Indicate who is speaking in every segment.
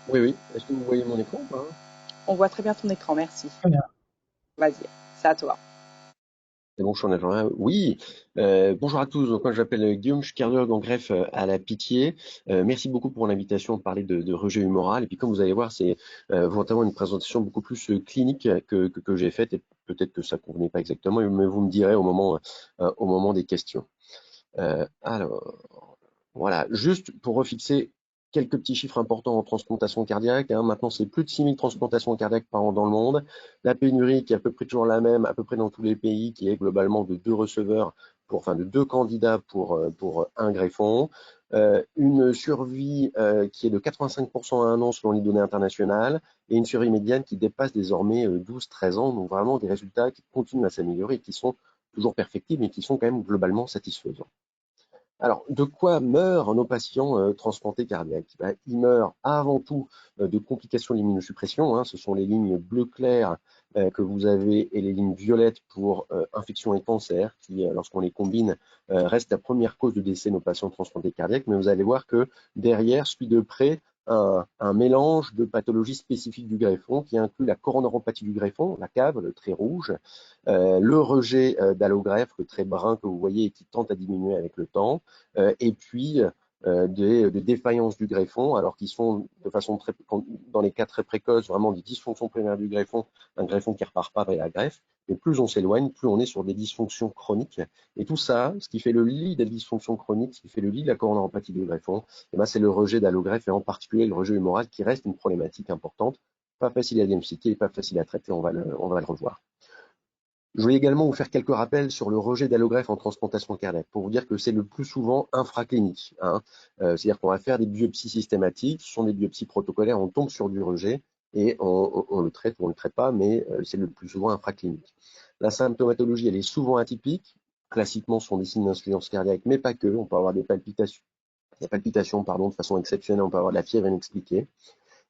Speaker 1: Oui, oui. Est-ce que vous voyez mon écran ou pas?
Speaker 2: On voit très bien ton écran, merci.
Speaker 1: Très bien.
Speaker 2: Vas-y, c'est à toi.
Speaker 1: C'est bon, je suis en agenda. Oui, bonjour à tous. Donc, moi, je m'appelle Guillaume, je suis cardiologue en greffe à la Pitié. Merci beaucoup pour l'invitation de parler de rejet humoral. Et puis, comme vous allez voir, c'est volontairement une présentation beaucoup plus clinique que j'ai faite. Et peut-être que ça ne convenait pas exactement, mais vous me direz au moment des questions. Alors, voilà, juste pour refixer quelques petits chiffres importants en transplantation cardiaque, hein. Maintenant, c'est plus de 6000 transplantations cardiaques par an dans le monde. La pénurie qui est à peu près toujours la même, à peu près dans tous les pays, qui est globalement de deux receveurs, enfin de deux candidats pour un greffon. Une survie qui est de 85% à un an selon les données internationales et une survie médiane qui dépasse désormais 12-13 ans. Donc vraiment des résultats qui continuent à s'améliorer et qui sont toujours perfectibles mais qui sont quand même globalement satisfaisants. Alors, de quoi meurent nos patients transplantés cardiaques? Ben, ils meurent avant tout de complications de l'immunosuppression, hein. Ce sont les lignes bleu clair que vous avez et les lignes violettes pour infection et cancer qui, lorsqu'on les combine, restent la première cause de décès de nos patients transplantés cardiaques. Mais vous allez voir que derrière suit de près un mélange de pathologies spécifiques du greffon qui inclut la coronaropathie du greffon, la cave, le trait rouge, le rejet d'allogreffe, le trait brun que vous voyez et qui tente à diminuer avec le temps, et puis des défaillances du greffon, alors qu'ils sont de façon très, dans les cas très précoces, vraiment des dysfonctions primaires du greffon, un greffon qui ne repart pas avec la greffe. Mais plus on s'éloigne, plus on est sur des dysfonctions chroniques. Et tout ça, ce qui fait le lit des dysfonctions chroniques, ce qui fait le lit de la coronaropathie du greffon, eh ben, c'est le rejet d'allogreffe et en particulier le rejet humoral qui reste une problématique importante, pas facile à diagnostiquer et pas facile à traiter, on va le revoir. Je voulais également vous faire quelques rappels sur le rejet d'allogreffe en transplantation cardiaque pour vous dire que c'est le plus souvent infraclinique, hein. C'est-à-dire qu'on va faire des biopsies systématiques, ce sont des biopsies protocolaires, on tombe sur du rejet et on le traite ou on ne le traite pas, mais c'est le plus souvent infraclinique. La symptomatologie, elle est souvent atypique. Classiquement, ce sont des signes d'insuffisance cardiaque, mais pas que. On peut avoir des palpitations pardon, de façon exceptionnelle, on peut avoir de la fièvre inexpliquée.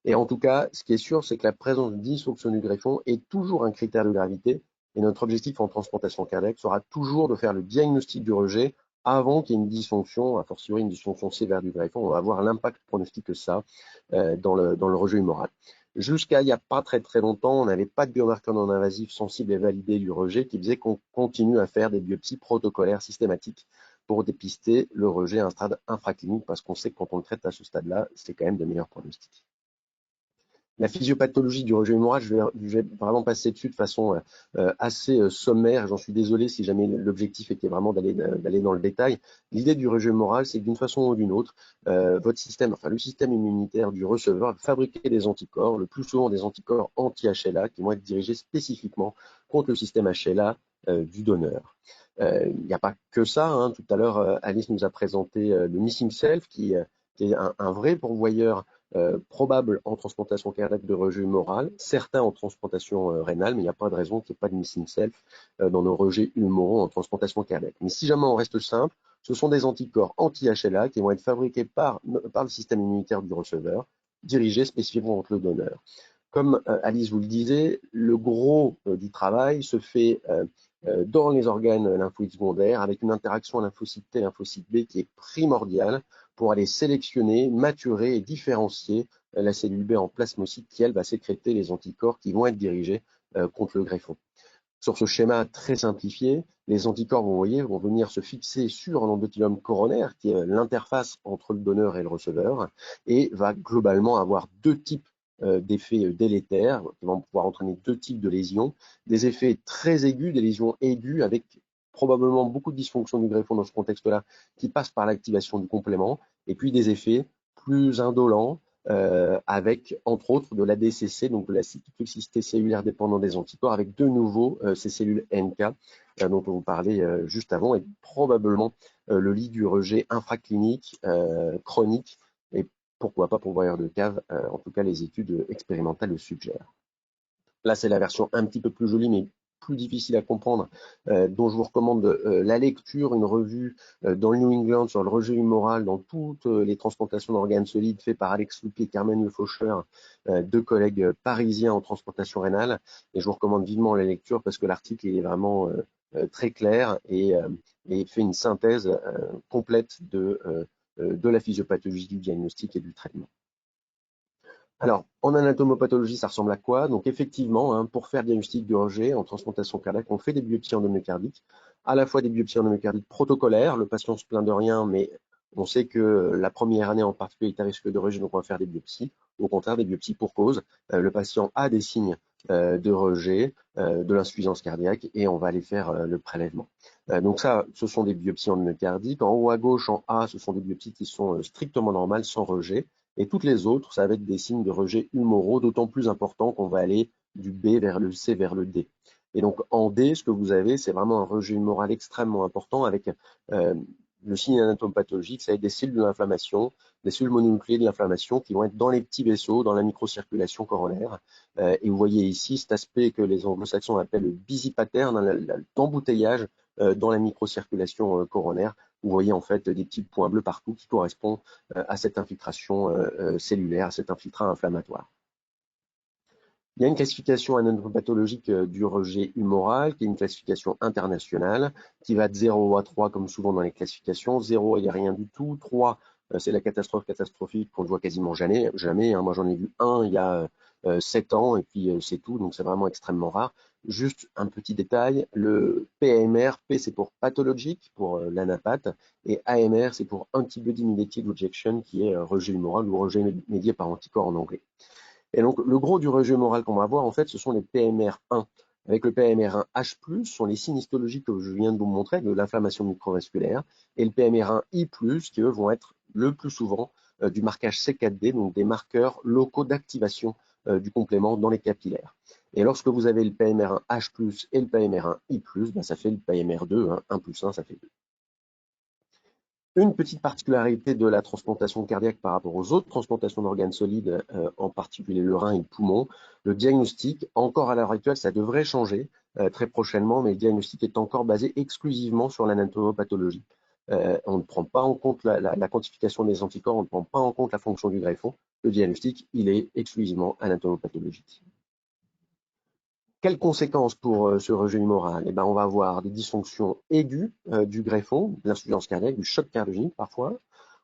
Speaker 1: Et en tout cas, ce qui est sûr, c'est que la présence de dysfonction du greffon est toujours un critère de gravité. Et notre objectif en transplantation cardiaque sera toujours de faire le diagnostic du rejet avant qu'il y ait une dysfonction, a fortiori une dysfonction sévère du greffon. On va voir l'impact pronostique que ça dans le rejet humoral. Jusqu'à il n'y a pas très très longtemps, on n'avait pas de biomarqueurs non invasifs sensibles et validés du rejet qui faisait qu'on continue à faire des biopsies protocolaires systématiques pour dépister le rejet à un stade infraclinique parce qu'on sait que quand on le traite à ce stade-là, c'est quand même de meilleurs pronostics. La physiopathologie du rejet humoral, je vais vraiment passer dessus de façon assez sommaire. J'en suis désolé si jamais l'objectif était vraiment d'aller dans le détail. L'idée du rejet humoral, c'est que d'une façon ou d'une autre, votre système, enfin le système immunitaire du receveur, va fabriquer des anticorps, le plus souvent des anticorps anti-HLA, qui vont être dirigés spécifiquement contre le système HLA du donneur. Il n'y a pas que ça, hein. Tout à l'heure, Alice nous a présenté le missing self, qui est un vrai pourvoyeur probable en transplantation cardiaque de rejet humoral, certains en transplantation rénale, mais il n'y a pas de raison qu'il n'y ait pas de missing self dans nos rejets humoraux en transplantation cardiaque. Mais si jamais on reste simple, ce sont des anticorps anti-HLA qui vont être fabriqués par le système immunitaire du receveur, dirigés spécifiquement contre le donneur. Comme Alice vous le disait, le gros du travail se fait dans les organes lymphoïdes secondaires avec une interaction lymphocyte T, lymphocyte B qui est primordiale pour aller sélectionner, maturer et différencier la cellule B en plasmocyte qui, elle, va sécréter les anticorps qui vont être dirigés contre le greffon. Sur ce schéma très simplifié, les anticorps, vous voyez, vont venir se fixer sur l'endothélium coronaire, qui est l'interface entre le donneur et le receveur, et va globalement avoir deux types d'effets délétères, qui vont pouvoir entraîner deux types de lésions, des effets très aigus, des lésions aiguës avec probablement beaucoup de dysfonction du greffon dans ce contexte-là, qui passent par l'activation du complément, et puis des effets plus indolents, avec entre autres de la DCC, donc de la cytotoxicité cellulaire dépendante des anticorps, avec de nouveau ces cellules NK dont on vous parlait juste avant, et probablement le lit du rejet infraclinique chronique, et pourquoi pas pourvoyeur de cave, en tout cas les études expérimentales le suggèrent. Là, c'est la version un petit peu plus jolie, mais plus difficile à comprendre, dont je vous recommande la lecture, une revue dans le New England sur le rejet humoral dans toutes les transplantations d'organes solides fait par Alex Loupi et Carmen Le Faucheur, deux collègues parisiens en transplantation rénale. Et je vous recommande vivement la lecture parce que l'article est vraiment très clair et fait une synthèse complète de la physiopathologie du diagnostic et du traitement. Alors, en anatomopathologie, ça ressemble à quoi? Donc, effectivement, hein, pour faire diagnostic du rejet en transplantation cardiaque, on fait des biopsies endomyocardiques, à la fois des biopsies endomyocardiques protocolaires. Le patient se plaint de rien, mais on sait que la première année en particulier est à risque de rejet, donc on va faire des biopsies. Au contraire, des biopsies pour cause. Le patient a des signes de rejet, de l'insuffisance cardiaque, et on va aller faire le prélèvement. Donc ça, ce sont des biopsies endomyocardiques. En haut à gauche, en A, ce sont des biopsies qui sont strictement normales, sans rejet. Et toutes les autres, ça va être des signes de rejet humoraux, d'autant plus importants qu'on va aller du B vers le C vers le D. Et donc en D, ce que vous avez, c'est vraiment un rejet humoral extrêmement important avec le signe anatomopathologique, ça va être des cellules d'inflammation, des cellules mononucléées de l'inflammation qui vont être dans les petits vaisseaux, dans la microcirculation coronaire. Et vous voyez ici cet aspect que les anglo-saxons appellent le busy pattern, l'embouteillage dans la microcirculation coronaire. Vous voyez en fait des petits points bleus partout qui correspondent à cette infiltration cellulaire, à cet infiltrat inflammatoire. Il y a une classification anatomopathologique du rejet humoral, qui est une classification internationale, qui va de 0 à 3, comme souvent dans les classifications. 0, il n'y a rien du tout. 3, c'est la catastrophe catastrophique qu'on ne voit quasiment jamais. Hein. Moi, j'en ai vu un il y a 7 ans, et puis c'est tout, donc c'est vraiment extrêmement rare. Juste un petit détail, le PMR, P c'est pour pathologique, pour l'anapath, et AMR c'est pour antibody mediated rejection, qui est rejet humoral ou rejet médié par anticorps en anglais. Et donc, le gros du rejet moral qu'on va voir, en fait, ce sont les PMR1. Avec le PMR1H+, ce sont les signes histologiques que je viens de vous montrer, de l'inflammation microvasculaire, et le PMR1I+, qui eux vont être le plus souvent du marquage C4D, donc des marqueurs locaux d'activation du complément dans les capillaires. Et lorsque vous avez le PMR1H+, et le PMR1I+, ben, ça fait le PMR2, hein, 1 plus 1, ça fait 2. Une petite particularité de la transplantation cardiaque par rapport aux autres transplantations d'organes solides, en particulier le rein et le poumon, le diagnostic, encore à l'heure actuelle, ça devrait changer très prochainement, mais le diagnostic est encore basé exclusivement sur l'anatomopathologie. On ne prend pas en compte la quantification des anticorps, on ne prend pas en compte la fonction du greffon. Le diagnostic, il est exclusivement anatomopathologique. Quelles conséquences pour ce rejet humoral? Eh ben, on va avoir des dysfonctions aiguës du greffon, de l'insuffisance cardiaque, du choc cardiogénique parfois.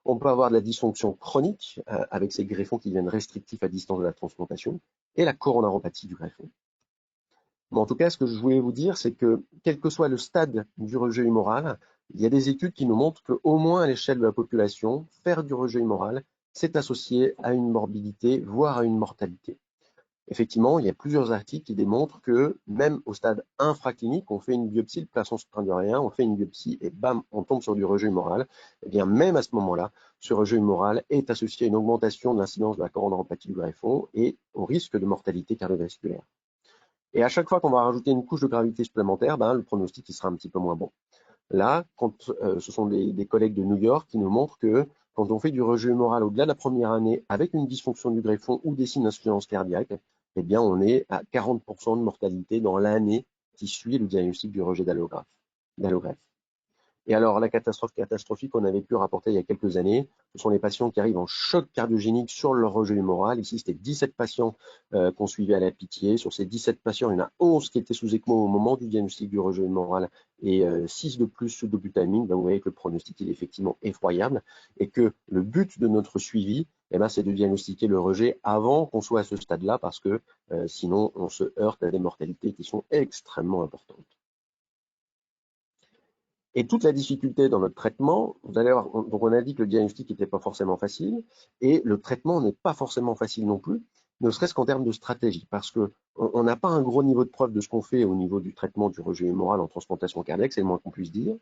Speaker 1: On peut avoir de la dysfonction chronique avec ces greffons qui deviennent restrictifs à distance de la transplantation et la coronaropathie du greffon. Mais en tout cas, ce que je voulais vous dire, c'est que quel que soit le stade du rejet humoral, il y a des études qui nous montrent qu'au moins à l'échelle de la population, faire du rejet humoral, c'est associé à une morbidité, voire à une mortalité. Effectivement, il y a plusieurs articles qui démontrent que même au stade infraclinique, on fait une biopsie, le patient se plaint de rien, on fait une biopsie et bam, on tombe sur du rejet humoral. Eh bien, même à ce moment-là, ce rejet humoral est associé à une augmentation de l'incidence de la coronaropathie du greffon et au risque de mortalité cardiovasculaire. Et à chaque fois qu'on va rajouter une couche de gravité supplémentaire, ben, le pronostic il sera un petit peu moins bon. Là, ce sont des collègues de New York qui nous montrent que quand on fait du rejet humoral au-delà de la première année avec une dysfonction du greffon ou des signes d'insuffisance cardiaque, eh bien, on est à 40% de mortalité dans l'année qui suit le diagnostic du rejet d'allogreffe. Et alors, la catastrophe catastrophique qu'on avait pu rapporter il y a quelques années, ce sont les patients qui arrivent en choc cardiogénique sur leur rejet humoral. Ici, c'était 17 patients qu'on suivait à la Pitié. Sur ces 17 patients, il y en a 11 qui étaient sous ECMO au moment du diagnostic du rejet humoral et 6 de plus sous dobutamine. Ben, vous voyez que le pronostic il est effectivement effroyable et que le but de notre suivi, eh ben, c'est de diagnostiquer le rejet avant qu'on soit à ce stade-là parce que sinon, on se heurte à des mortalités qui sont extrêmement importantes. Et toute la difficulté dans notre traitement, vous allez voir, donc on a dit que le diagnostic n'était pas forcément facile, et le traitement n'est pas forcément facile non plus, ne serait-ce qu'en termes de stratégie, parce que on n'a pas un gros niveau de preuve de ce qu'on fait au niveau du traitement du rejet humoral en transplantation cardiaque, c'est le moins qu'on puisse dire.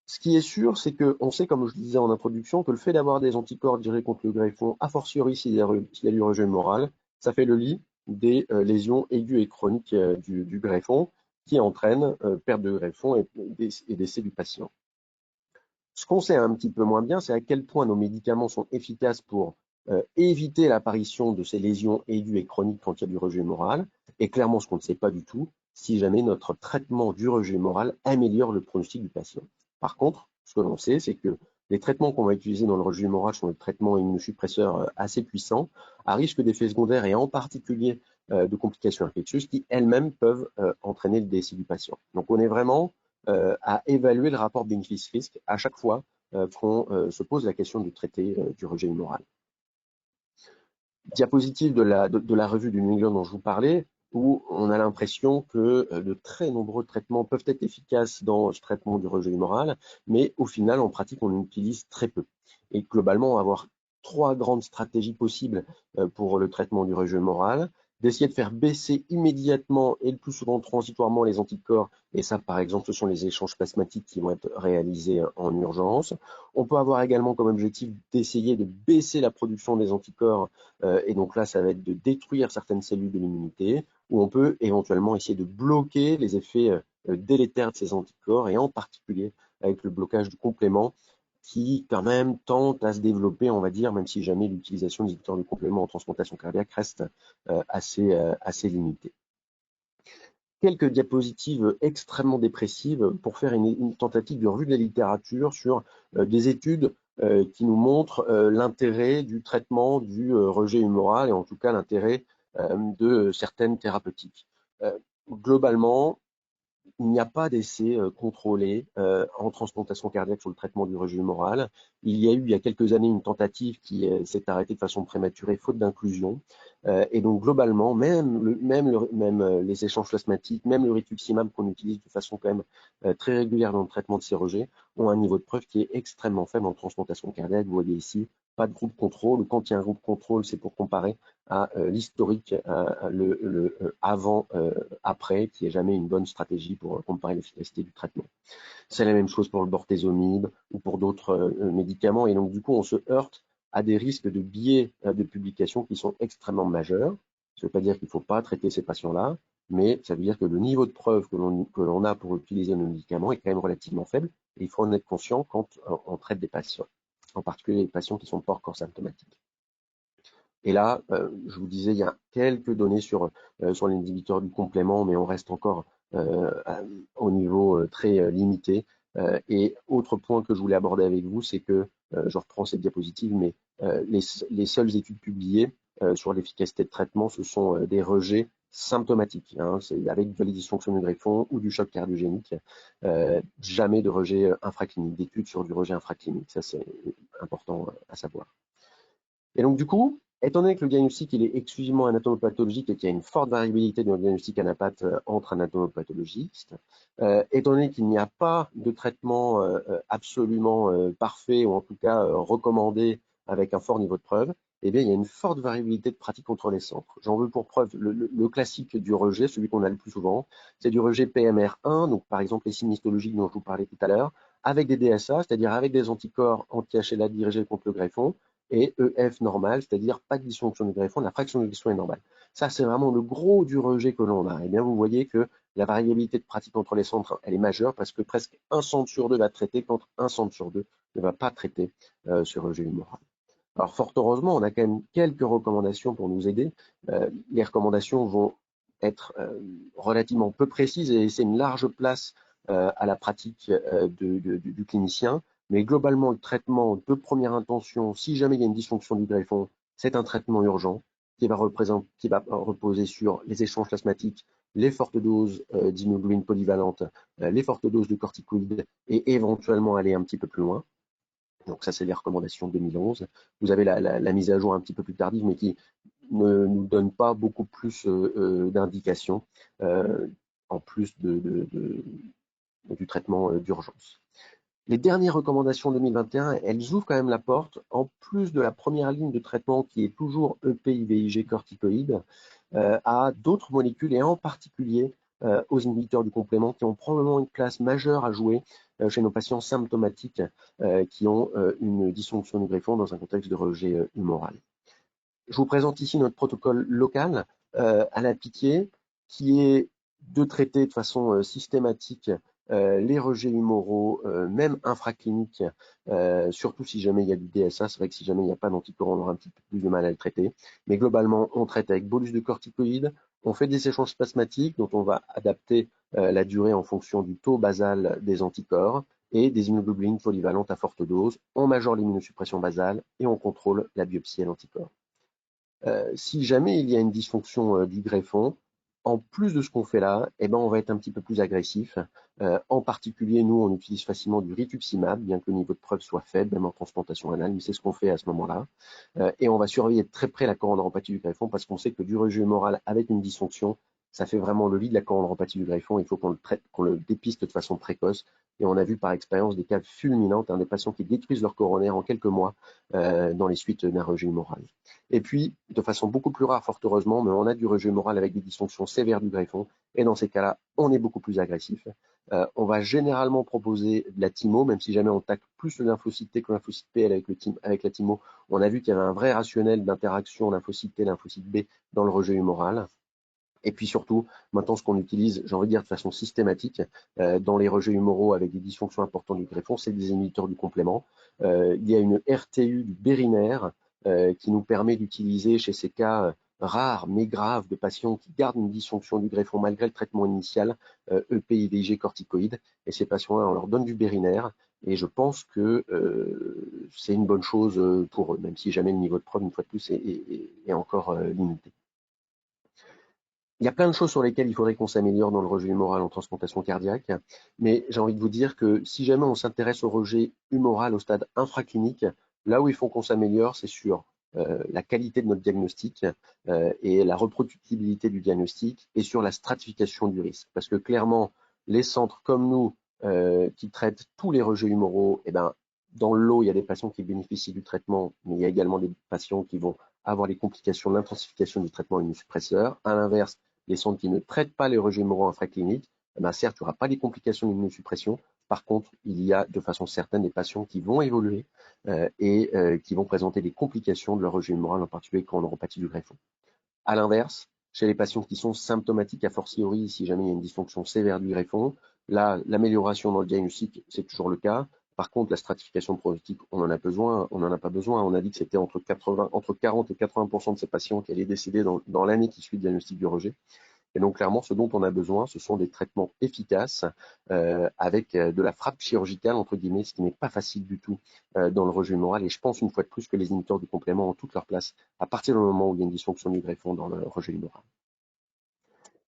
Speaker 1: Ce qui est sûr, c'est qu'on sait, comme je disais en introduction, que le fait d'avoir des anticorps dirigés contre le greffon, a fortiori s'il y a du rejet humoral, ça fait le lit des lésions aiguës et chroniques du greffon, qui entraînent perte de greffon et décès du patient. Ce qu'on sait un petit peu moins bien, c'est à quel point nos médicaments sont efficaces pour éviter l'apparition de ces lésions aiguës et chroniques quand il y a du rejet humoral. Et clairement, ce qu'on ne sait pas du tout, si jamais notre traitement du rejet humoral améliore le pronostic du patient. Par contre, ce que l'on sait, c'est que les traitements qu'on va utiliser dans le rejet humoral sont des traitements immunosuppresseurs assez puissants, à risque d'effets secondaires et en particulier de complications infectieuses qui elles-mêmes peuvent entraîner le décès du patient. Donc on est vraiment à évaluer le rapport bénéfice-risque à chaque fois qu'on se pose la question de traiter du rejet humoral. Diapositive de la revue du New England dont je vous parlais, où on a l'impression que de très nombreux traitements peuvent être efficaces dans ce traitement du rejet humoral, mais au final, en pratique, on l'utilise très peu. Et globalement, on va avoir trois grandes stratégies possibles pour le traitement du rejet humoral. D'essayer de faire baisser immédiatement et le plus souvent transitoirement les anticorps, et ça, par exemple, ce sont les échanges plasmatiques qui vont être réalisés en urgence. On peut avoir également comme objectif d'essayer de baisser la production des anticorps et donc là, ça va être de détruire certaines cellules de l'immunité, ou on peut éventuellement essayer de bloquer les effets délétères de ces anticorps, et en particulier avec le blocage du complément qui quand même tente à se développer, on va dire, même si jamais l'utilisation des inhibiteurs de complément en transplantation cardiaque reste assez limitée. Quelques diapositives extrêmement dépressives pour faire une tentative de revue de la littérature sur des études qui nous montrent l'intérêt du traitement du rejet humoral et en tout cas l'intérêt de certaines thérapeutiques. Globalement, il n'y a pas d'essai contrôlé en transplantation cardiaque sur le traitement du rejet humoral. Il y a eu il y a quelques années une tentative qui s'est arrêtée de façon prématurée faute d'inclusion. Et donc globalement, même les échanges plasmatiques, même le rituximab qu'on utilise de façon quand même très régulière dans le traitement de ces rejets, ont un niveau de preuve qui est extrêmement faible en transplantation cardiaque. Vous voyez ici, pas de groupe contrôle. Quand il y a un groupe contrôle, c'est pour comparer à l'historique, le avant-après, qui n'est jamais une bonne stratégie pour comparer l'efficacité du traitement. C'est la même chose pour le bortezomib ou pour d'autres médicaments. Et donc, du coup, on se heurte à des risques de biais de publication qui sont extrêmement majeurs. Ça ne veut pas dire qu'il ne faut pas traiter ces patients-là, mais ça veut dire que le niveau de preuve que l'on a pour utiliser nos médicaments est quand même relativement faible. Et il faut en être conscient quand on traite des patients, en particulier les patients qui sont pas encore symptomatiques. Et là, je vous disais, il y a quelques données sur l'inhibiteur du complément, mais on reste encore au niveau très limité. Et autre point que je voulais aborder avec vous, c'est que, je reprends cette diapositive, mais les seules études publiées sur l'efficacité de traitement, ce sont des rejets symptomatiques, hein, c'est avec de la dysfonction du greffon ou du choc cardiogénique, jamais de rejet infraclinique, d'études sur du rejet infraclinique, ça c'est important à savoir. Et donc, du coup, étant donné que le diagnostic il est exclusivement anatomopathologique et qu'il y a une forte variabilité dans le diagnostic anapath entre anatomopathologistes, étant donné qu'il n'y a pas de traitement absolument parfait ou en tout cas recommandé avec un fort niveau de preuve, eh bien, il y a une forte variabilité de pratique entre les centres. J'en veux pour preuve le classique du rejet, celui qu'on a le plus souvent, c'est du rejet PMR1, donc par exemple les signes histologiques dont je vous parlais tout à l'heure, avec des DSA, c'est-à-dire avec des anticorps anti-HLA dirigés contre le greffon, et EF normal, c'est-à-dire pas de dysfonction du greffon, la fraction de dysfonction est normale. Ça, c'est vraiment le gros du rejet que l'on a. Et bien, vous voyez que la variabilité de pratique entre les centres, elle est majeure parce que presque un centre sur deux va traiter quand un centre sur deux ne va pas traiter ce rejet humoral. Alors, fort heureusement, on a quand même quelques recommandations pour nous aider. Les recommandations vont être relativement peu précises et laisser une large place à la pratique du clinicien. Mais globalement, le traitement de première intention, si jamais il y a une dysfonction du greffon, c'est un traitement urgent qui va reposer sur les échanges plasmatiques, les fortes doses d'immunoglobulines polyvalentes, les fortes doses de corticoïdes et éventuellement aller un petit peu plus loin. Donc ça, c'est les recommandations 2011. Vous avez la mise à jour un petit peu plus tardive, mais qui ne nous donne pas beaucoup plus d'indications en plus du traitement d'urgence. Les dernières recommandations 2021, elles ouvrent quand même la porte, en plus de la première ligne de traitement qui est toujours EP-IVIG corticoïde, à d'autres molécules et en particulier aux inhibiteurs du complément qui ont probablement une place majeure à jouer chez nos patients symptomatiques qui ont une dysfonction du greffon dans un contexte de rejet humoral. Je vous présente ici notre protocole local à la Pitié qui est de traiter de façon systématique les rejets humoraux, même infracliniques, surtout si jamais il y a du DSA. C'est vrai que si jamais il n'y a pas d'anticorps, on aura un petit peu plus de mal à le traiter. Mais globalement, on traite avec bolus de corticoïdes, on fait des échanges plasmatiques dont on va adapter la durée en fonction du taux basal des anticorps et des immunoglobulines polyvalentes à forte dose. On majore l'immunosuppression basale et on contrôle la biopsie à l'anticorps. Si jamais il y a une dysfonction du greffon, En plus de ce qu'on fait là, eh ben, on va être un petit peu plus agressif. En particulier, nous, on utilise facilement du rituximab, bien que le niveau de preuve soit faible, même en transplantation anale, mais c'est ce qu'on fait à ce moment-là. Et on va surveiller de très près la coronariopathie du greffon parce qu'on sait que du rejet humoral avec une dysfonction, ça fait vraiment le lit de la coronariopathie du greffon. Il faut qu'on le traite, qu'on le dépiste de façon précoce. Et on a vu par expérience des cas fulminants, des patients qui détruisent leur coronaire en quelques mois dans les suites d'un rejet humoral. Et puis, de façon beaucoup plus rare, fort heureusement, mais on a du rejet humoral avec des dysfonctions sévères du greffon. Et dans ces cas-là, on est beaucoup plus agressif. On va généralement proposer de la thymo, même si jamais on tacle plus le lymphocyte T que le lymphocyte B avec la thymo. On a vu qu'il y avait un vrai rationnel d'interaction lymphocyte T, lymphocyte B dans le rejet humoral. Et puis surtout, maintenant, ce qu'on utilise, j'ai envie de dire de façon systématique, dans les rejets humoraux avec des dysfonctions importantes du greffon, c'est des inhibiteurs du complément. Il y a une RTU du bérinaire qui nous permet d'utiliser chez ces cas rares mais graves de patients qui gardent une dysfonction du greffon malgré le traitement initial, EP, IVIG, corticoïdes. Et ces patients-là, on leur donne du bérinaire. Et je pense que c'est une bonne chose pour eux, même si jamais le niveau de preuve, une fois de plus, est encore limité. Il y a plein de choses sur lesquelles il faudrait qu'on s'améliore dans le rejet humoral en transplantation cardiaque, mais j'ai envie de vous dire que si jamais on s'intéresse au rejet humoral au stade infraclinique, là où il faut qu'on s'améliore, c'est sur la qualité de notre diagnostic et la reproductibilité du diagnostic et sur la stratification du risque. Parce que clairement, les centres comme nous qui traitent tous les rejets humoraux, eh ben, dans le lot, il y a des patients qui bénéficient du traitement, mais il y a également des patients qui vont avoir les complications de l'intensification du traitement immunosuppresseur. À l'inverse, les centres qui ne traitent pas les rejets humoraux infracliniques, eh ben certes, il n'y aura pas les complications d'immunosuppression. Par contre, il y a de façon certaine des patients qui vont évoluer et qui vont présenter des complications de leur rejet humoral, en particulier coronariopathie du greffon. À l'inverse, chez les patients qui sont symptomatiques a fortiori, si jamais il y a une dysfonction sévère du greffon, là, l'amélioration dans le diagnostic, c'est toujours le cas. Par contre, la stratification pronostique, on en a besoin, on n'en a pas besoin. On a dit que c'était entre 40 et 80% de ces patients qui allaient décéder dans l'année qui suit le diagnostic du rejet. Et donc, clairement, ce dont on a besoin, ce sont des traitements efficaces avec de la frappe chirurgicale, entre guillemets, ce qui n'est pas facile du tout dans le rejet humoral. Et je pense une fois de plus que les inhibiteurs du complément ont toute leur place à partir du moment où il y a une dysfonction du greffon dans le rejet humoral.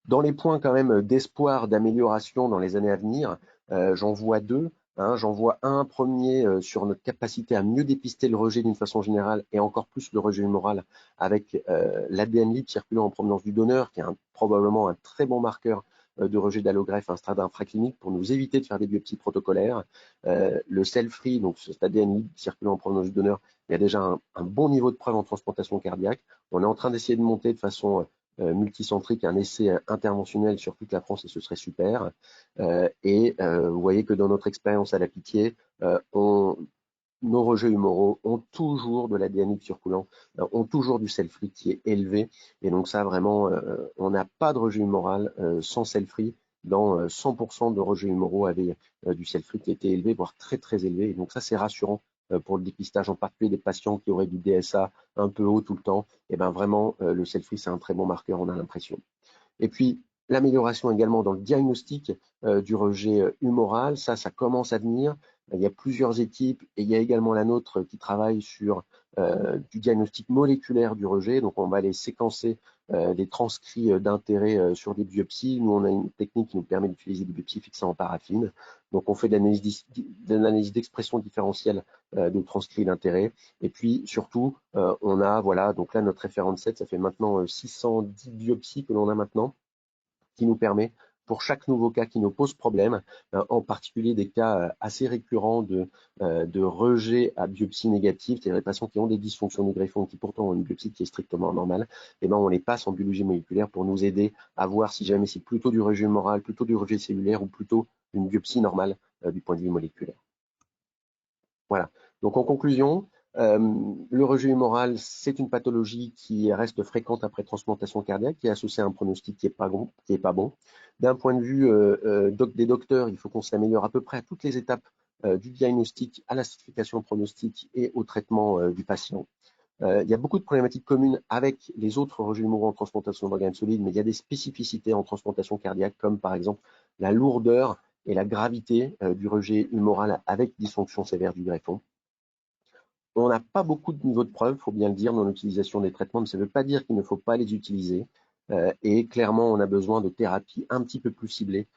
Speaker 1: Dans les points quand même d'espoir, d'amélioration dans les années à venir, j'en vois deux. J'en vois un premier sur notre capacité à mieux dépister le rejet d'une façon générale et encore plus le rejet humoral avec l'ADN libre circulant en provenance du donneur, qui est probablement un très bon marqueur de rejet d'allogreffe à un stade infraclinique pour nous éviter de faire des biopsies protocolaires. Le cell-free, donc cet ADN libre circulant en provenance du donneur, il y a déjà un bon niveau de preuve en transplantation cardiaque. On est en train d'essayer de monter de façon multicentrique, un essai interventionnel sur toute la France et ce serait super. Vous voyez que dans notre expérience à la Pitié, nos rejets humoraux ont toujours de l'ADN circulant, ont toujours du cell-free qui est élevé. Et donc ça, vraiment, on n'a pas de rejet humoral sans cell-free. Dans 100% de rejets humoraux avaient du cell-free qui était élevé, voire très très élevé. Et donc ça, c'est rassurant pour le dépistage, en particulier des patients qui auraient du DSA un peu haut tout le temps. Et bien vraiment, le cell-free, c'est un très bon marqueur, on a l'impression. Et puis, l'amélioration également dans le diagnostic du rejet humoral, ça commence à venir. Il y a plusieurs équipes et il y a également la nôtre qui travaille sur du diagnostic moléculaire du rejet. Donc, on va aller séquencer des transcrits d'intérêt sur des biopsies. Nous, on a une technique qui nous permet d'utiliser des biopsies fixées en paraffine. Donc, on fait de l'analyse d'expression différentielle de transcrits d'intérêt. Et puis, surtout, on a, voilà, donc là, notre référent 7, ça fait maintenant 610 biopsies que l'on a maintenant, qui nous permet, pour chaque nouveau cas qui nous pose problème, en particulier des cas assez récurrents de rejet à biopsie négative, c'est-à-dire les patients qui ont des dysfonctions du greffon, qui pourtant ont une biopsie qui est strictement normale, et ben on les passe en biologie moléculaire pour nous aider à voir si jamais c'est plutôt du rejet humoral, plutôt du rejet cellulaire ou plutôt une biopsie normale du point de vue moléculaire. Voilà. Donc en conclusion, le rejet humoral, c'est une pathologie qui reste fréquente après transplantation cardiaque, qui est associée à un pronostic qui est pas bon. D'un point de vue des docteurs, il faut qu'on s'améliore à peu près à toutes les étapes du diagnostic, à la stratification pronostique et au traitement du patient. Il y a beaucoup de problématiques communes avec les autres rejets humoraux en transplantation d'organes solides, mais il y a des spécificités en transplantation cardiaque, comme par exemple la lourdeur et la gravité du rejet humoral avec dysfonction sévère du greffon. On n'a pas beaucoup de niveaux de preuve, il faut bien le dire, dans l'utilisation des traitements, mais ça ne veut pas dire qu'il ne faut pas les utiliser. Et clairement, on a besoin de thérapies un petit peu plus ciblées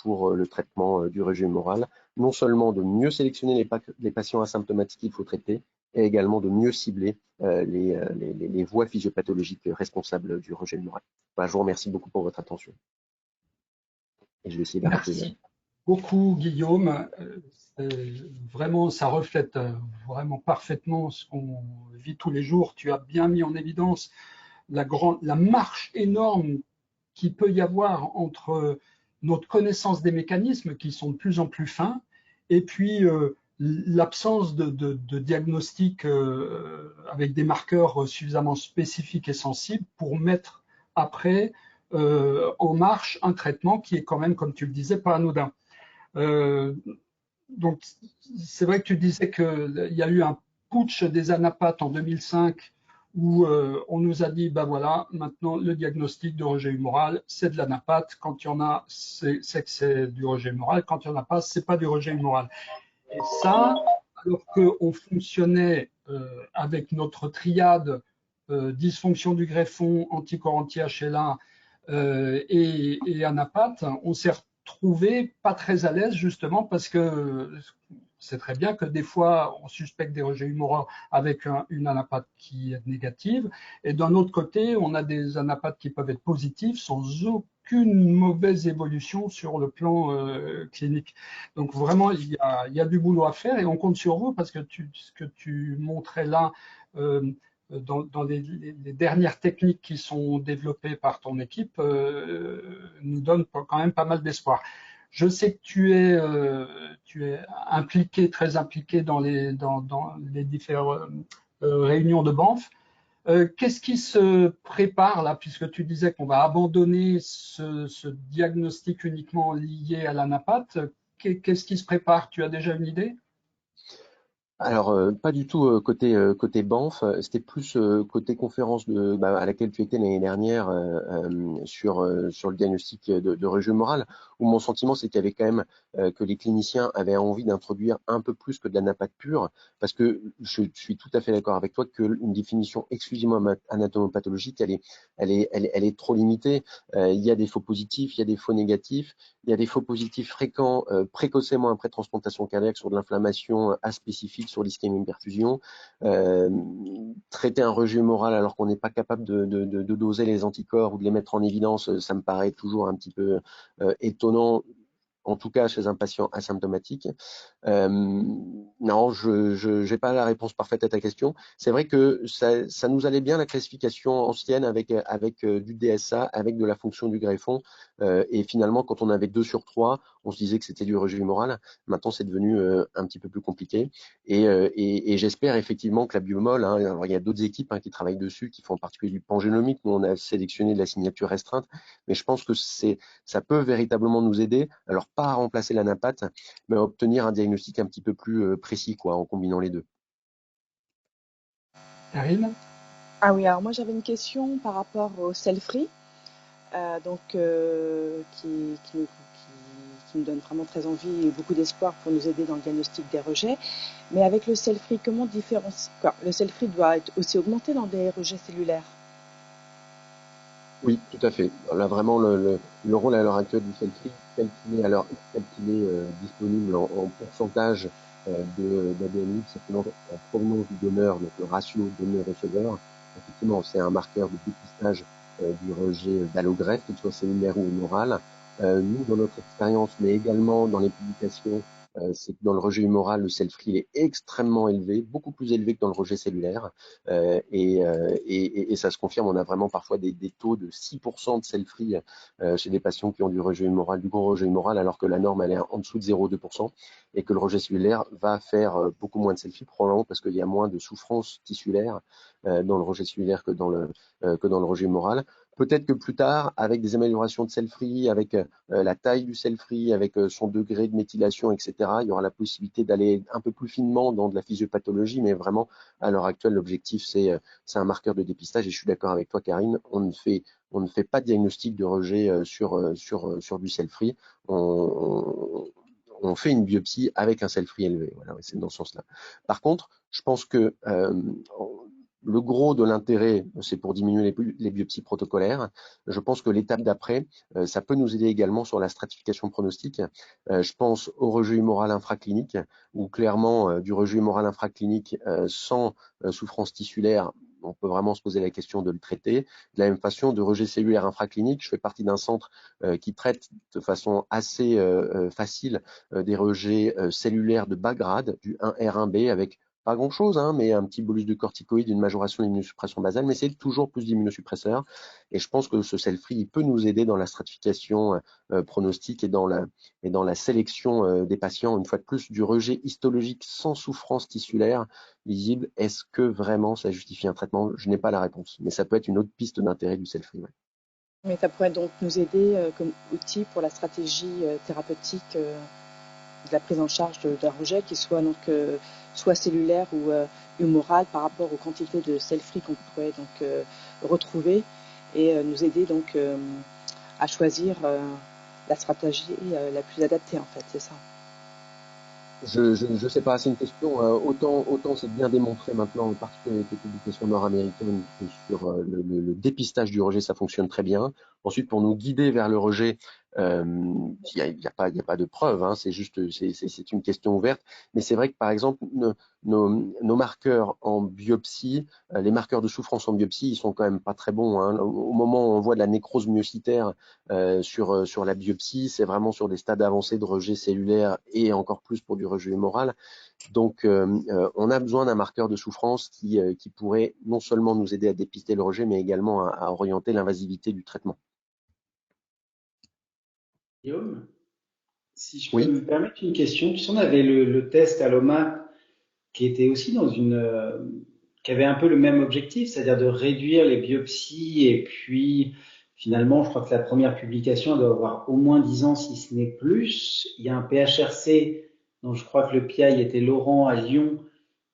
Speaker 1: pour le traitement du rejet humoral. Non seulement de mieux sélectionner les patients asymptomatiques qu'il faut traiter, et également de mieux cibler les voies physiopathologiques responsables du rejet humoral. Voilà, je vous remercie beaucoup pour votre attention. Et je vais essayer d'arrêter là.
Speaker 3: Merci beaucoup, Guillaume. Vraiment, ça reflète vraiment parfaitement ce qu'on vit tous les jours. Tu as bien mis en évidence la marche énorme qu'il peut y avoir entre notre connaissance des mécanismes qui sont de plus en plus fins et puis l'absence de diagnostic avec des marqueurs suffisamment spécifiques et sensibles pour mettre après en marche un traitement qui est quand même, comme tu le disais, pas anodin. Donc, c'est vrai que tu disais qu'il y a eu un putsch des anapathes en 2005 où on nous a dit, ben voilà, maintenant le diagnostic de rejet humoral, c'est de l'anapathe. Quand il y en a, c'est que c'est du rejet humoral. Quand il n'y en a pas, c'est pas du rejet humoral. Et ça, alors qu'on fonctionnait avec notre triade dysfonction du greffon, anticorps anti-HLA et anapathe, on s'est retrouvé pas très à l'aise justement parce que c'est très bien que des fois on suspecte des rejets humoraux avec une anapathe qui est négative et d'un autre côté on a des anapathes qui peuvent être positifs sans aucune mauvaise évolution sur le plan clinique. Donc vraiment il y a du boulot à faire et on compte sur vous parce que ce que tu montrais là dans les dernières techniques qui sont développées par ton équipe nous donnent quand même pas mal d'espoir. Je sais que tu es impliqué, très impliqué dans les différentes réunions de Banff. Qu'est-ce qui se prépare là, puisque tu disais qu'on va abandonner ce diagnostic uniquement lié à l'anapathe? Qu'est-ce qui se prépare? Tu as déjà une idée?
Speaker 1: Alors, pas du tout côté Banff, c'était plus côté conférence à laquelle tu étais l'année dernière sur le diagnostic de rejet moral, où mon sentiment c'est qu'il y avait quand même que les cliniciens avaient envie d'introduire un peu plus que de la napate pure, parce que je suis tout à fait d'accord avec toi qu'une définition exclusivement anatomopathologique, elle est trop limitée. Il y a des faux positifs, il y a des faux négatifs, il y a des faux positifs fréquents précocement après transplantation cardiaque sur de l'inflammation aspécifique sur l'ischémie-perfusion, traiter un rejet humoral alors qu'on n'est pas capable de doser les anticorps ou de les mettre en évidence, ça me paraît toujours un petit peu étonnant, en tout cas chez un patient asymptomatique. Non, je n'ai pas la réponse parfaite à ta question. C'est vrai que ça nous allait bien la classification ancienne avec du DSA, avec de la fonction du greffon. Et finalement, quand on avait 2 sur 3, on se disait que c'était du rejet humoral. Maintenant, c'est devenu un petit peu plus compliqué. Et j'espère effectivement que la biomol, hein, alors il y a d'autres équipes qui travaillent dessus, qui font en particulier du pangénomique. Nous, on a sélectionné de la signature restreinte. Mais je pense que ça peut véritablement nous aider. Alors, pas à remplacer l'anapathe, mais à obtenir un diagnostic un petit peu plus précis, quoi, en combinant les deux.
Speaker 3: Karine?
Speaker 2: Ah oui, alors moi j'avais une question par rapport au self-free, qui nous donne vraiment très envie et beaucoup d'espoir pour nous aider dans le diagnostic des rejets. Mais avec le self-free, comment différencier? Le self-free doit être aussi augmenté dans des rejets cellulaires.
Speaker 1: Oui, tout à fait. Là, vraiment, le rôle à l'heure actuelle du selfie, tel qu'il est disponible en pourcentage d'ADN libre, simplement en provenance du donneur, donc le ratio donneur-receveur, effectivement, c'est un marqueur de dépistage du rejet d'allogreffe, qu'il soit cellulaire ou humoral. Nous, dans notre expérience, mais également dans les publications, c'est que dans le rejet humoral, le self-free est extrêmement élevé, beaucoup plus élevé que dans le rejet cellulaire. Et ça se confirme, on a vraiment parfois des taux de 6% de self-free chez des patients qui ont du rejet humoral, du gros rejet humoral, alors que la norme elle est en dessous de 0,2% et que le rejet cellulaire va faire beaucoup moins de selfie, probablement parce qu'il y a moins de souffrance tissulaire dans le rejet cellulaire que dans le rejet humoral. Peut-être que plus tard, avec des améliorations de self-free, avec la taille du self-free, avec son degré de méthylation, etc., il y aura la possibilité d'aller un peu plus finement dans de la physiopathologie, mais vraiment, à l'heure actuelle, l'objectif, c'est un marqueur de dépistage. Et je suis d'accord avec toi, Karine, on ne fait pas de diagnostic de rejet sur du self-free. On fait une biopsie avec un self-free élevé. Voilà, c'est dans ce sens-là. Par contre, je pense que le gros de l'intérêt, c'est pour diminuer les biopsies protocolaires. Je pense que l'étape d'après, ça peut nous aider également sur la stratification pronostique. Je pense au rejet humoral infraclinique, où clairement, du rejet humoral infraclinique sans souffrance tissulaire, on peut vraiment se poser la question de le traiter. De la même façon, de rejet cellulaire infraclinique, je fais partie d'un centre qui traite de façon assez facile des rejets cellulaires de bas grade, du 1R, 1B, avec pas grand-chose, hein, mais un petit bolus de corticoïdes, une majoration d'immunosuppression basale, mais c'est toujours plus d'immunosuppresseurs. Et je pense que ce cell-free, il peut nous aider dans la stratification pronostique et dans la sélection des patients, une fois de plus, du rejet histologique sans souffrance tissulaire visible. Est-ce que vraiment ça justifie un traitement? Je n'ai pas la réponse, mais ça peut être une autre piste d'intérêt du cell-free. Ouais.
Speaker 2: Mais ça pourrait donc nous aider comme outil pour la stratégie thérapeutique de la prise en charge d'un rejet qui soit donc soit cellulaire ou humoral par rapport aux quantités de cell-free qu'on pourrait donc retrouver et nous aider donc à choisir la stratégie la plus adaptée en fait, c'est ça.
Speaker 1: Je sais pas, c'est une question. Autant c'est bien démontré maintenant, en particulier avec les publications nord-américaines, que sur le dépistage du rejet, ça fonctionne très bien. Ensuite, pour nous guider vers le rejet, il y a pas de preuve, hein, c'est juste, c'est une question ouverte. Mais c'est vrai que par exemple, nos marqueurs en biopsie, les marqueurs de souffrance en biopsie, ils sont quand même pas très bons, hein. Au moment où on voit de la nécrose myocytaire sur la biopsie, c'est vraiment sur des stades avancés de rejet cellulaire et encore plus pour du rejet humoral. Donc, on a besoin d'un marqueur de souffrance qui pourrait non seulement nous aider à dépister le rejet, mais également à orienter l'invasivité du traitement.
Speaker 4: Guillaume, si je peux
Speaker 1: Oui.
Speaker 4: me permettre une question, tu sais, on avait le test Aloma qui était aussi qui avait un peu le même objectif, c'est-à-dire de réduire les biopsies et puis finalement, je crois que la première publication elle doit avoir au moins 10 ans si ce n'est plus. Il y a un PHRC dont je crois que le PI était Laurent à Lyon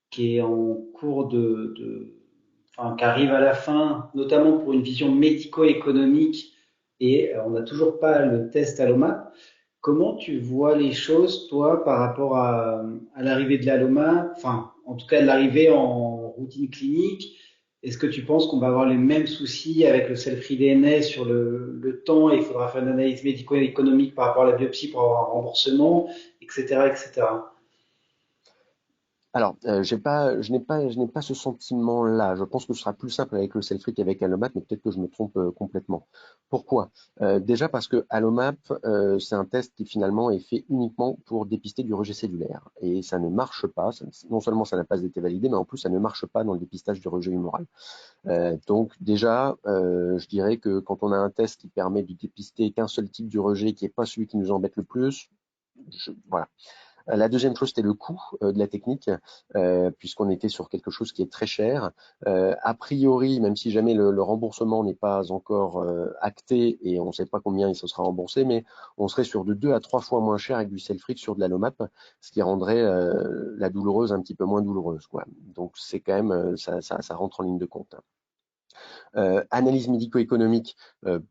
Speaker 4: qui est en cours enfin, qui arrive à la fin, notamment pour une vision médico-économique et on n'a toujours pas le test Aloma. Comment tu vois les choses, toi, par rapport à l'arrivée de l'Aloma, enfin, en tout cas, de l'arrivée en routine clinique? Est-ce que tu penses qu'on va avoir les mêmes soucis avec le cell-free DNA sur le temps et il faudra faire une analyse médico-économique par rapport à la biopsie pour avoir un remboursement, etc., etc.
Speaker 1: Alors, je n'ai pas ce sentiment-là. Je pense que ce sera plus simple avec le Selfie qu'avec Allomat, mais peut-être que je me trompe complètement. Pourquoi? Déjà parce que Allomap, c'est un test qui finalement est fait uniquement pour dépister du rejet cellulaire. Et ça ne marche pas. Non seulement ça n'a pas été validé, mais en plus ça ne marche pas dans le dépistage du rejet humoral. Donc déjà, je dirais que quand on a un test qui permet de dépister qu'un seul type de rejet, qui n'est pas celui qui nous embête le plus, voilà. La deuxième chose, c'était le coût de la technique, puisqu'on était sur quelque chose qui est très cher. A priori, même si jamais le remboursement n'est pas encore acté et on ne sait pas combien il se sera remboursé, mais on serait sur de 2 à 3 fois moins cher avec du Selfrix sur de l'Allomap, ce qui rendrait la douloureuse un petit peu moins douloureuse, quoi. Donc c'est quand même, ça rentre en ligne de compte. Analyse médico-économique,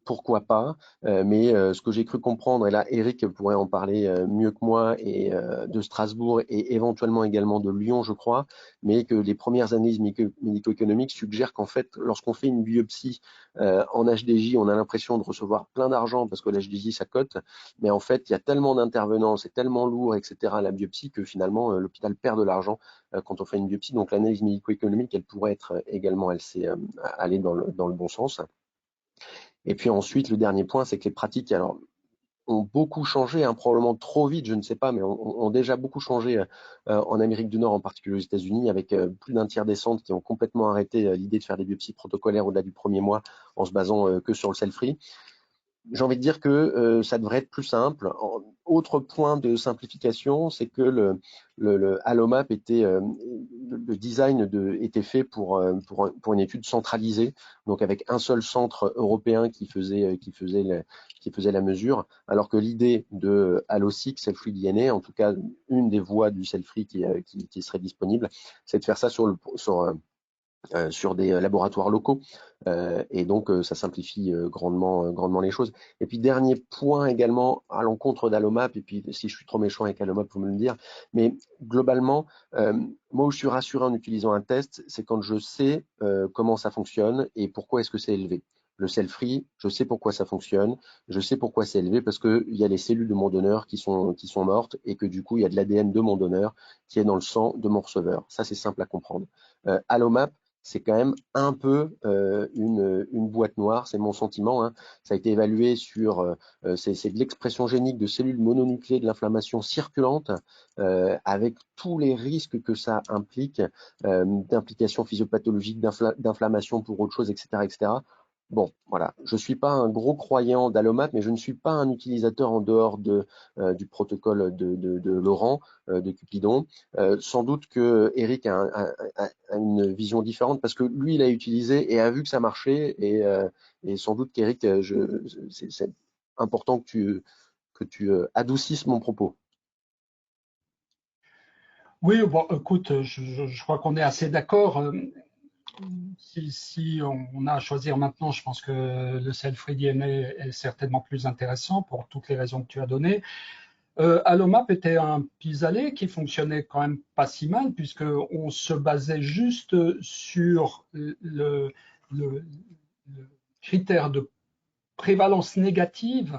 Speaker 1: pourquoi pas, mais ce que j'ai cru comprendre, et là Eric pourrait en parler mieux que moi, et de Strasbourg et éventuellement également de Lyon, je crois, mais que les premières analyses médico-économiques suggèrent qu'en fait, lorsqu'on fait une biopsie en HDJ, on a l'impression de recevoir plein d'argent parce que l'HDJ ça cote, mais en fait, il y a tellement d'intervenants, c'est tellement lourd, etc., la biopsie, que finalement, l'hôpital perd de l'argent quand on fait une biopsie. Donc l'analyse médico-économique, elle pourrait être également, elle sait aller dans le bon sens. Et puis ensuite, le dernier point, c'est que les pratiques, alors, ont beaucoup changé, hein, probablement trop vite, je ne sais pas, mais ont déjà beaucoup changé en Amérique du Nord, en particulier aux États-Unis, avec plus d'un tiers des centres qui ont complètement arrêté l'idée de faire des biopsies protocolaires au-delà du premier mois en se basant que sur le cell-free. J'ai envie de dire que ça devrait être plus simple. Autre point de simplification, c'est que le Allomap était, le design était fait pour une étude centralisée, donc avec un seul centre européen qui faisait la mesure, alors que l'idée de AlloSeq, Cell-Free DNA, en tout cas une des voies du Cell-Free qui serait disponible, c'est de faire ça sur sur des laboratoires locaux. Et donc, ça simplifie grandement les choses. Et puis, dernier point également à l'encontre d'Allomap, et puis si je suis trop méchant avec Allomap, vous me le dire, mais globalement, moi où je suis rassuré en utilisant un test, c'est quand je sais comment ça fonctionne et pourquoi est-ce que c'est élevé. Le cell-free, je sais pourquoi ça fonctionne, je sais pourquoi c'est élevé, parce qu'il y a les cellules de mon donneur qui sont mortes et que du coup, il y a de l'ADN de mon donneur qui est dans le sang de mon receveur. Ça, c'est simple à comprendre. Allomap, c'est quand même un peu une boîte noire, c'est mon sentiment, hein. Ça a été évalué sur, c'est de l'expression génique de cellules mononucléées de l'inflammation circulante, avec tous les risques que ça implique, d'implications physiopathologiques, d'inflammation pour autre chose, etc., etc. Bon, voilà, je suis pas un gros croyant d'Allomat, mais je ne suis pas un utilisateur en dehors du protocole de Laurent, de Cupidon. Sans doute que Eric a une vision différente parce que lui, il a utilisé et a vu que ça marchait. Et sans doute qu'Eric, c'est important que tu adoucisses mon propos.
Speaker 3: Oui, bon, écoute, je crois qu'on est assez d'accord. Si on a à choisir maintenant, je pense que le cell-free DNA est certainement plus intéressant pour toutes les raisons que tu as données. Allomap était un pis-aller qui fonctionnait quand même pas si mal, puisqu'on se basait juste sur le critère de prévalence négative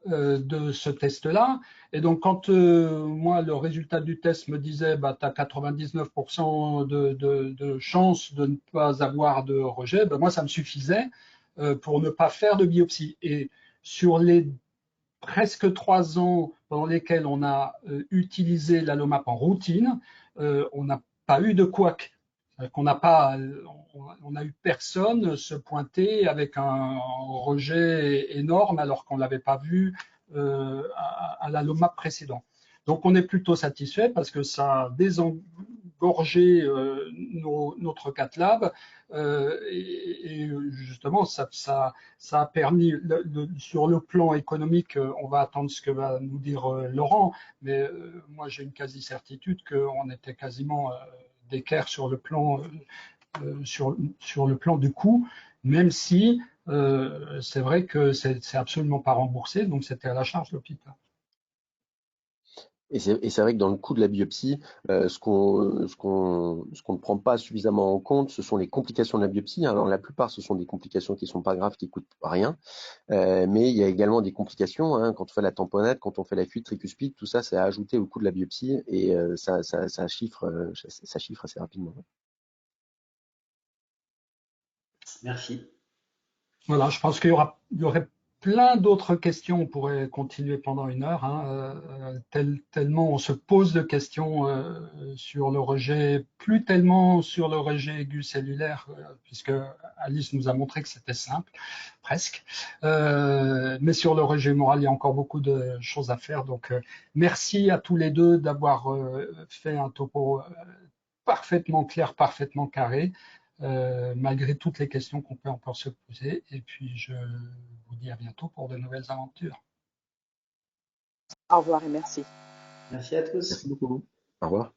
Speaker 3: de ce test-là. Et donc, quand moi, le résultat du test me disait, bah, tu as 99% de chances de ne pas avoir de rejet, bah, moi, ça me suffisait pour ne pas faire de biopsie. Et sur les presque 3 ans pendant lesquels on a utilisé l'Allomap en routine, on n'a pas eu de couac. On n'a pas, on a eu personne se pointer avec un rejet énorme alors qu'on l'avait pas vu à l'Allomap précédent. Donc on est plutôt satisfait parce que ça a désengorgé notre CatLab et justement ça a permis, sur le plan économique, on va attendre ce que va nous dire Laurent, mais moi j'ai une quasi-certitude qu'on était quasiment d'équerre sur le plan sur le plan du coût, même si c'est vrai que c'est absolument pas remboursé, donc c'était à la charge de l'hôpital.
Speaker 1: Et c'est vrai que dans le coût de la biopsie, ce qu'on ne prend pas suffisamment en compte, ce sont les complications de la biopsie. Alors la plupart, ce sont des complications qui sont pas graves, qui coûtent rien. Mais il y a également des complications, hein, quand on fait la tamponnade, quand on fait la fuite tricuspide, tout ça, c'est à ajouter au coût de la biopsie et ça chiffre assez rapidement.
Speaker 4: Merci.
Speaker 3: Voilà, je pense qu'il y aurait plein d'autres questions. On pourrait continuer pendant 1 heure, hein, tellement on se pose de questions sur le rejet, plus tellement sur le rejet aigu cellulaire, puisque Alice nous a montré que c'était simple, presque. Mais sur le rejet humoral, il y a encore beaucoup de choses à faire. Donc, merci à tous les deux d'avoir fait un topo parfaitement clair, parfaitement carré. Malgré toutes les questions qu'on peut encore se poser. Et puis, je vous dis à bientôt pour de nouvelles aventures.
Speaker 2: Au revoir et merci.
Speaker 4: Merci à tous.
Speaker 1: Merci beaucoup. Au revoir.